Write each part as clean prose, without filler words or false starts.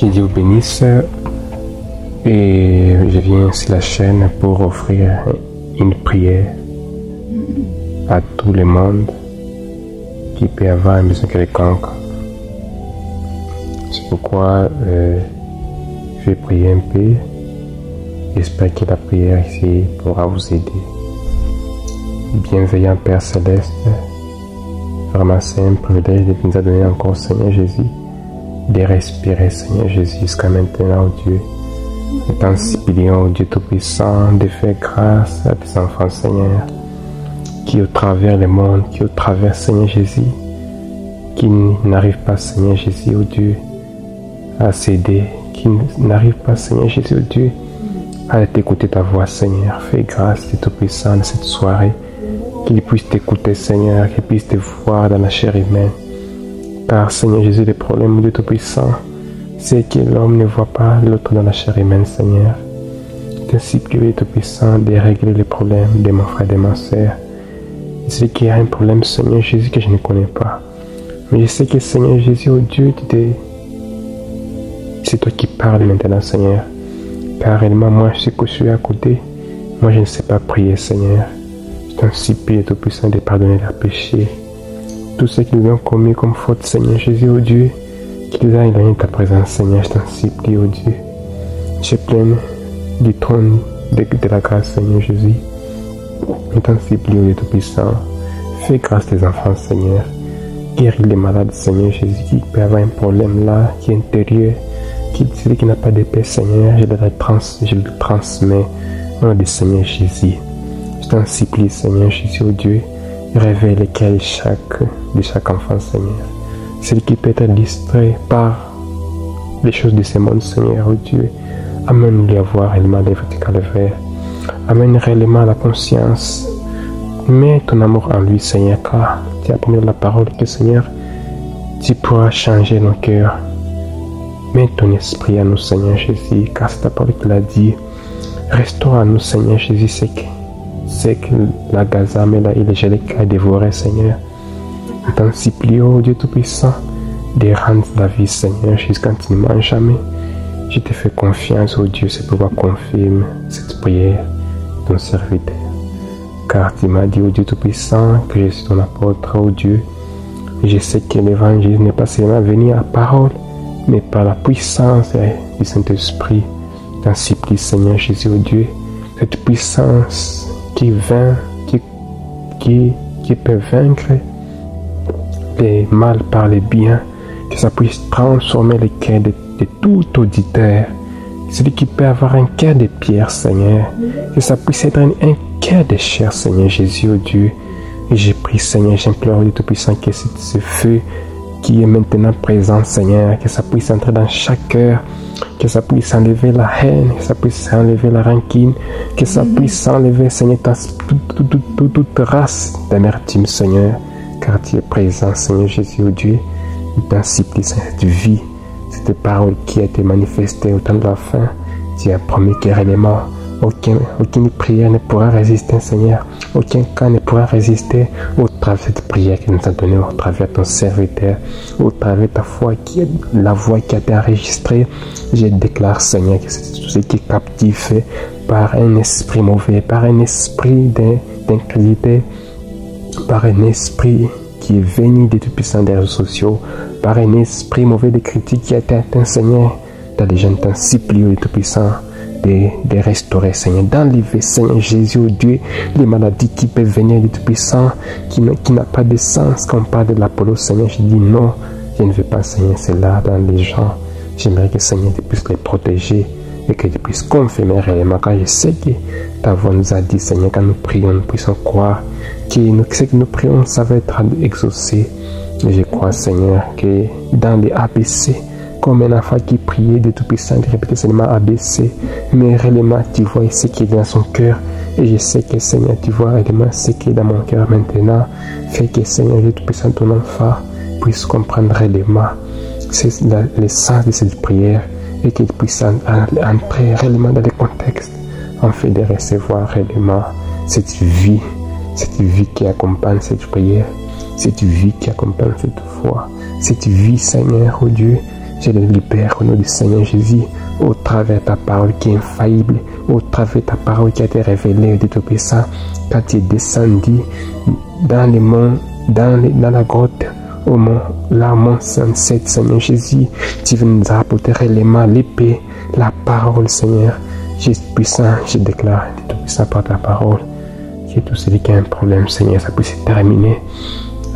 Que Dieu vous bénisse. Et je viens sur la chaîne pour offrir une prière à tout le monde qui peut avoir un besoin quelconque. C'est pourquoi je vais prier un peu. J'espère que la prière ici pourra vous aider. Bienveillant Père Céleste, vraiment c'est un privilège de nous donner encore, Seigneur Jésus, de respirer, Seigneur Jésus, jusqu'à maintenant, oh Dieu. Et t'en supplions, oh Dieu Tout-Puissant, de faire grâce à tes enfants, Seigneur, qui au travers le monde, qui au travers, Seigneur Jésus, qui n'arrivent pas, Seigneur Jésus, oh Dieu, à s'aider, qui n'arrivent pas, Seigneur Jésus, oh Dieu, à t'écouter ta voix, Seigneur. Fais grâce, Dieu Tout-Puissant, de cette soirée, qu'il puisse t'écouter, Seigneur, qu'il puisse te voir dans la chair humaine. Car, Seigneur Jésus, le problème, Dieu Tout-Puissant, c'est que l'homme ne voit pas l'autre dans la chair humaine, Seigneur. Je te supplie, Dieu Tout-Puissant, de régler les problèmes de mon frère et de ma soeur. Je sais qu'il y a un problème, Seigneur Jésus, que je ne connais pas. Mais je sais que, Seigneur Jésus, oh Dieu, c'est toi qui parles maintenant, Seigneur. Car réellement, moi, je sais que je suis à côté. Moi, je ne sais pas prier, Seigneur. Je t'en supplie, Tout-Puissant, de pardonner leurs péchés. Tout ce qu'ils ont commis comme faute, Seigneur Jésus, oh Dieu, qu'ils aient éloigné ta présence, Seigneur. Je t'en supplie, oh Dieu. Je plains du trône de la grâce, Seigneur Jésus. Je t'en supplie, oh Dieu Tout-Puissant. Fais grâce à tes enfants, Seigneur. Guéris les malades, Seigneur Jésus, qui peut avoir un problème là, qui est intérieur, qui dit qu'il n'a pas de paix, Seigneur. Je le transmets au nom du Seigneur Jésus. Je t'en supplie, Seigneur Jésus, oh Dieu, réveille le cœur de chaque enfant, Seigneur. Celui qui peut être distrait par les choses de ce monde, Seigneur, oh Dieu, amène-lui à voir réellement les vrais calvaires. Amène réellement la conscience. Mets ton amour en lui, Seigneur, car tu as promis dans la parole que, Seigneur, tu pourras changer nos cœurs. Mets ton esprit à nous, Seigneur Jésus, car c'est ta parole qui l'a dit. Restaure à nous, Seigneur Jésus, c'est que la gazame et les gelées qui a dévoré, Seigneur. Je t'en supplie, oh Dieu Tout-Puissant, de rendre la vie, Seigneur, jusqu'à tu ne manges jamais. Je te fais confiance, oh Dieu, c'est pouvoir confirmer cette prière, ton serviteur. Car tu m'as dit, oh Dieu Tout-Puissant, que je suis ton apôtre, oh Dieu. Et je sais que l'évangile n'est pas seulement venu à parole, mais par la puissance du Saint-Esprit. Je t'en supplie, Seigneur Jésus, oh Dieu, cette puissance qui peut vaincre le mal par le bien, que ça puisse transformer le cœur de tout auditeur, celui qui peut avoir un cœur de pierre, Seigneur, que ça puisse être un cœur de chair, Seigneur Jésus, oh Dieu. Et j'ai pris, Seigneur, j'implore le Tout-Puissant que ce feu qui est maintenant présent, Seigneur, que ça puisse entrer dans chaque cœur, que ça puisse enlever la haine, que ça puisse enlever la rancune, que ça puisse enlever, Seigneur, toute race d'amertume, Seigneur, car tu es présent, Seigneur Jésus, oh Dieu. Je t'en supplie, cette vie, cette parole qui a été manifestée au temps de la fin. Tu as promis que réellement, aucune prière ne pourra résister, Seigneur. Aucun cas ne pourra résister au travers de cette prière que nous a donnée, au travers de ton serviteur, au travers de ta foi, la voix qui a été enregistrée. Je déclare, Seigneur, que c'est tout ce qui est captif par un esprit mauvais, par un esprit d'incrédulité, par un esprit qui est venu des tout-puissants des réseaux sociaux, par un esprit mauvais de critique qui a été atteint, Seigneur. Dans les jeunes t'en supplie, les tout-puissants, de restaurer, Seigneur, d'enlever, Seigneur Jésus, oh Dieu, les maladies qui peuvent venir du Tout-Puissant, qui n'a pas de sens. Quand on parle de l'Apollo, Seigneur, je dis non, je ne veux pas, Seigneur, c'est là dans les gens. J'aimerais que, Seigneur, tu puisses les protéger et que tu puisses confirmer réellement, car je sais que ta voix nous a dit, Seigneur, quand nous prions, nous puissions croire que ce que nous prions, ça va être exaucé. Et je crois, Seigneur, que dans les ABC, comme un enfant qui priait de Tout-Puissant, de répéter seulement ABC, mais réellement tu vois ce qui est dans son cœur. Et je sais que, Seigneur, tu vois réellement ce qui est dans mon cœur maintenant. Fais que, Seigneur, Dieu Tout-Puissant, ton enfant puisse comprendre réellement le sens de cette prière et qu'il puisse entrer réellement dans le contexte en fait de recevoir réellement cette vie qui accompagne cette prière, cette vie qui accompagne cette foi, cette vie, Seigneur, oh Dieu. Je les libère au nom du Seigneur Jésus, au travers de ta parole qui est infaillible, au travers de ta parole qui a été révélée de Tout-Puissant, quand tu es descendu dans les monts, dans la grotte, au mont, là, mont 67, Seigneur Jésus, tu veux nous apporter l'élément, l'épée, la parole, Seigneur. Jésus puissant, je déclare, Tout-Puissant par ta parole, que tout celui qui a un problème, Seigneur, ça puisse se terminer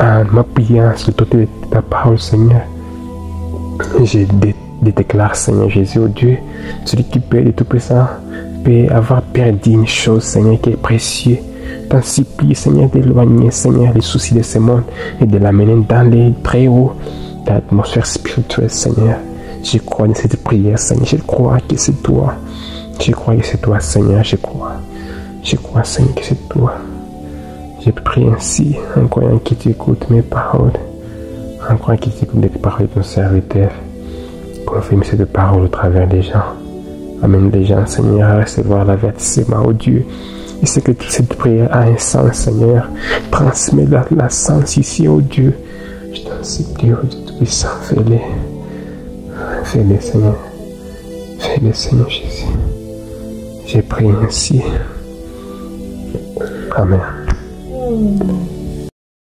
en m'appuyant sur l'autorité de ta parole, Seigneur. Je déclare, Seigneur Jésus, oh Dieu, celui qui peut de Tout-Puissant peut avoir perdu une chose, Seigneur, qui est précieuse. T'en supplie, Seigneur, d'éloigner, Seigneur, les soucis de ce monde et de l'amener dans les très hauts de l'atmosphère spirituelle, Seigneur. Je crois dans cette prière, Seigneur. Je crois que c'est toi. Je crois que c'est toi, Seigneur. Je crois, Seigneur, que c'est toi. Je prie ainsi, en croyant que tu écoutes mes paroles, en croyant que tu écoutes les paroles de ton serviteur. Confirme cette parole au travers des gens. Amène les gens, Seigneur, à recevoir l'avertissement, oh Dieu. Et c'est que toute cette prière a un sens, Seigneur. Transmets la sens ici, oh Dieu. Je t'en supplie, oh Dieu Tout-Puissant, fais-les. Fais-les, Seigneur. Fais-les, Seigneur Jésus. J'ai prié ainsi. Amen.